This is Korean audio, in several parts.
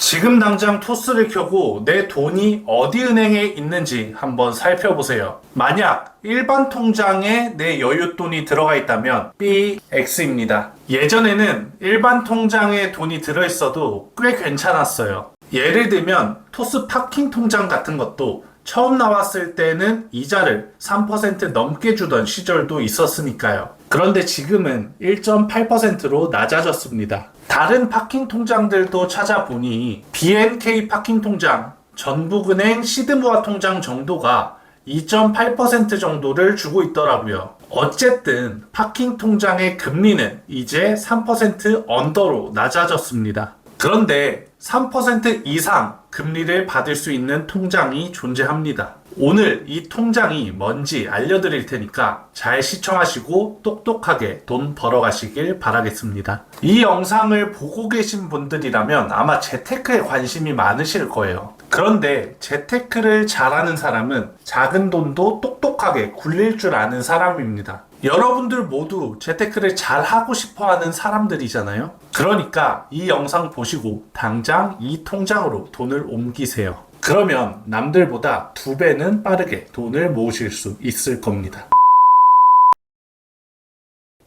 지금 당장 토스를 켜고 내 돈이 어디 은행에 있는지 한번 살펴보세요. 만약 일반 통장에 내 여윳돈이 들어가 있다면 BX입니다. 예전에는 일반 통장에 돈이 들어있어도 꽤 괜찮았어요. 예를 들면 토스 파킹 통장 같은 것도 처음 나왔을 때는 이자를 3% 넘게 주던 시절도 있었으니까요. 그런데 지금은 1.8%로 낮아졌습니다. 다른 파킹 통장들도 찾아보니 BNK 파킹 통장, 전북은행 시드모아 통장 정도가 2.8% 정도를 주고 있더라고요. 어쨌든 파킹 통장의 금리는 이제 3% 언더로 낮아졌습니다. 그런데 3% 이상 금리를 받을 수 있는 통장이 존재합니다. 오늘 이 통장이 뭔지 알려드릴 테니까 잘 시청하시고 똑똑하게 돈 벌어가시길 바라겠습니다. 이 영상을 보고 계신 분들이라면 아마 재테크에 관심이 많으실 거예요. 그런데 재테크를 잘하는 사람은 작은 돈도 똑똑하게 굴릴 줄 아는 사람입니다. 여러분들 모두 재테크를 잘 하고 싶어 하는 사람들이잖아요. 그러니까 이 영상 보시고 당장 이 통장으로 돈을 옮기세요. 그러면 남들보다 2배는 빠르게 돈을 모으실 수 있을 겁니다.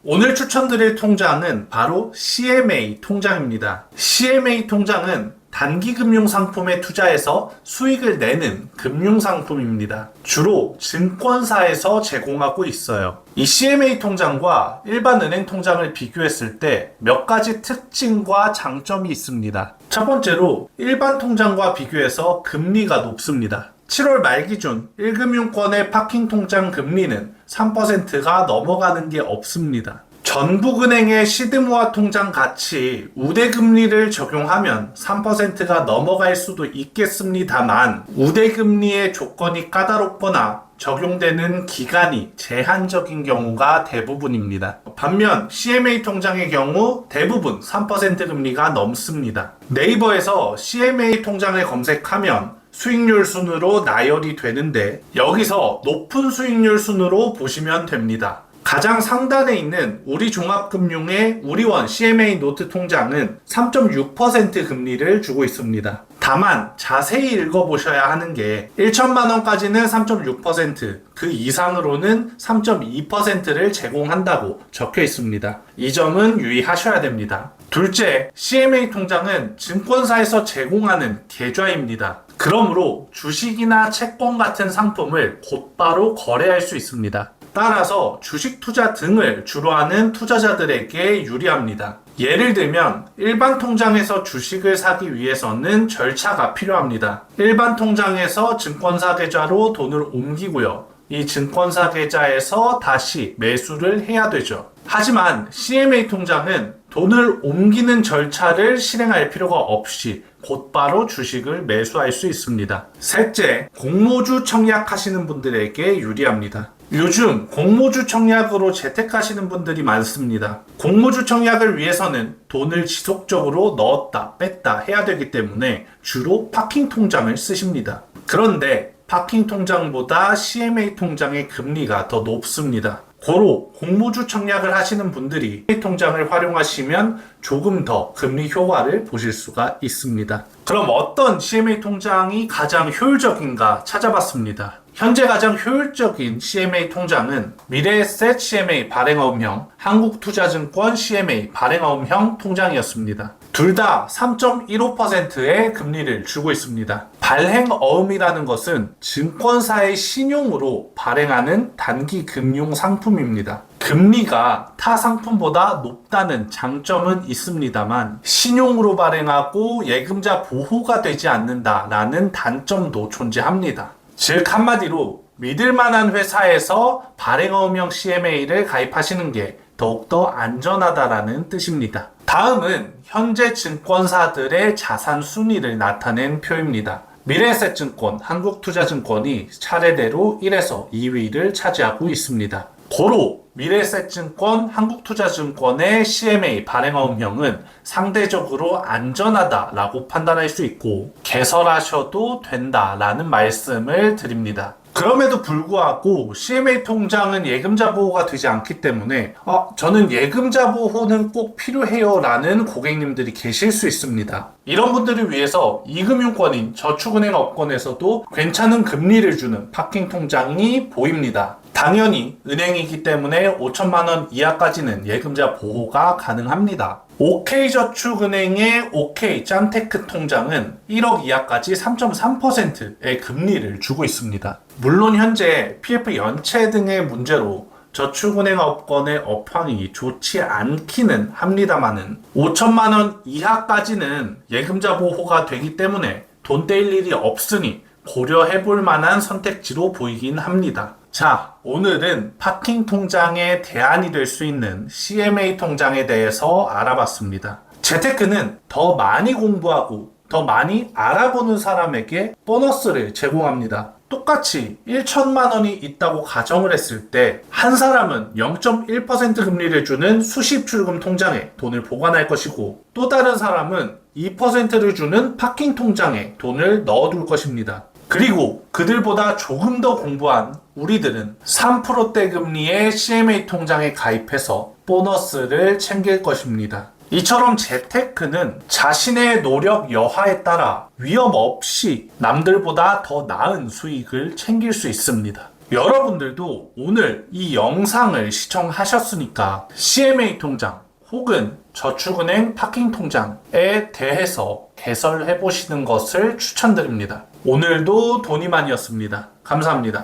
오늘 추천드릴 통장은 바로 CMA 통장입니다. CMA 통장은 단기 금융상품에 투자해서 수익을 내는 금융상품입니다. 주로 증권사에서 제공하고 있어요. 이 CMA 통장과 일반 은행 통장을 비교했을 때 몇 가지 특징과 장점이 있습니다. 첫 번째로 일반 통장과 비교해서 금리가 높습니다. 7월 말 기준 1금융권의 파킹 통장 금리는 3%가 넘어가는 게 없습니다. 전북은행의 시드모아 통장 같이 우대금리를 적용하면 3%가 넘어갈 수도 있겠습니다만 우대금리의 조건이 까다롭거나 적용되는 기간이 제한적인 경우가 대부분입니다. 반면 CMA 통장의 경우 대부분 3% 금리가 넘습니다. 네이버에서 CMA 통장을 검색하면 수익률 순으로 나열이 되는데 여기서 높은 수익률 순으로 보시면 됩니다. 가장 상단에 있는 우리종합금융의 우리원 CMA 노트 통장은 3.6% 금리를 주고 있습니다. 다만 자세히 읽어보셔야 하는 게 1천만 원까지는 3.6%, 그 이상으로는 3.2%를 제공한다고 적혀 있습니다. 이 점은 유의하셔야 됩니다. 둘째, CMA 통장은 증권사에서 제공하는 계좌입니다. 그러므로 주식이나 채권 같은 상품을 곧바로 거래할 수 있습니다. 따라서 주식 투자 등을 주로 하는 투자자들에게 유리합니다. 예를 들면 일반 통장에서 주식을 사기 위해서는 절차가 필요합니다. 일반 통장에서 증권사 계좌로 돈을 옮기고요. 이 증권사 계좌에서 다시 매수를 해야 되죠. 하지만 CMA 통장은 돈을 옮기는 절차를 실행할 필요가 없이 곧바로 주식을 매수할 수 있습니다. 셋째, 공모주 청약하시는 분들에게 유리합니다. 요즘 공모주 청약으로 재테크하시는 분들이 많습니다. 공모주 청약을 위해서는 돈을 지속적으로 넣었다 뺐다 해야 되기 때문에 주로 파킹 통장을 쓰십니다. 그런데 파킹 통장보다 CMA 통장의 금리가 더 높습니다. 고로 공모주 청약을 하시는 분들이 CMA 통장을 활용하시면 조금 더 금리 효과를 보실 수가 있습니다. 그럼 어떤 CMA 통장이 가장 효율적인가 찾아봤습니다. 현재 가장 효율적인 CMA 통장은 미래에셋 CMA 발행어음형, 한국투자증권 CMA 발행어음형 통장이었습니다. 둘 다 3.15%의 금리를 주고 있습니다. 발행어음이라는 것은 증권사의 신용으로 발행하는 단기 금융 상품입니다. 금리가 타 상품보다 높다는 장점은 있습니다만 신용으로 발행하고 예금자 보호가 되지 않는다라는 단점도 존재합니다. 즉 한마디로 믿을만한 회사에서 발행어음형 CMA를 가입하시는 게 더욱더 안전하다라는 뜻입니다. 다음은 현재 증권사들의 자산 순위를 나타낸 표입니다. 미래에셋증권, 한국투자증권이 차례대로 1에서 2위를 차지하고 있습니다. 고로 미래에셋증권, 한국투자증권의 CMA 발행어음형은 상대적으로 안전하다라고 판단할 수 있고 개설하셔도 된다라는 말씀을 드립니다. 그럼에도 불구하고 CMA 통장은 예금자 보호가 되지 않기 때문에 저는 예금자 보호는 꼭 필요해요 라는 고객님들이 계실 수 있습니다. 이런 분들을 위해서 이금융권인 저축은행 업권에서도 괜찮은 금리를 주는 파킹 통장이 보입니다. 당연히 은행이기 때문에 5천만 원 이하까지는 예금자 보호가 가능합니다. OK저축은행의 OK짠테크 통장은 1억 이하까지 3.3%의 금리를 주고 있습니다. 물론 현재 PF 연체 등의 문제로 저축은행 업권의 업황이 좋지 않기는 합니다만은 5천만 원 이하까지는 예금자 보호가 되기 때문에 돈 떼일 일이 없으니 고려해 볼 만한 선택지로 보이긴 합니다. 자, 오늘은 파킹 통장의 대안이 될 수 있는 CMA 통장에 대해서 알아봤습니다. 재테크는 더 많이 공부하고 더 많이 알아보는 사람에게 보너스를 제공합니다. 똑같이 1천만 원이 있다고 가정을 했을 때 한 사람은 0.1% 금리를 주는 수십출금 통장에 돈을 보관할 것이고 또 다른 사람은 2%를 주는 파킹 통장에 돈을 넣어둘 것입니다. 그리고 그들보다 조금 더 공부한 우리들은 3%대 금리의 CMA 통장에 가입해서 보너스를 챙길 것입니다. 이처럼 재테크는 자신의 노력 여하에 따라 위험 없이 남들보다 더 나은 수익을 챙길 수 있습니다. 여러분들도 오늘 이 영상을 시청하셨으니까 CMA 통장 혹은 저축은행 파킹 통장에 대해서 개설해 보시는 것을 추천드립니다. 오늘도 돈이만이었습니다. 감사합니다.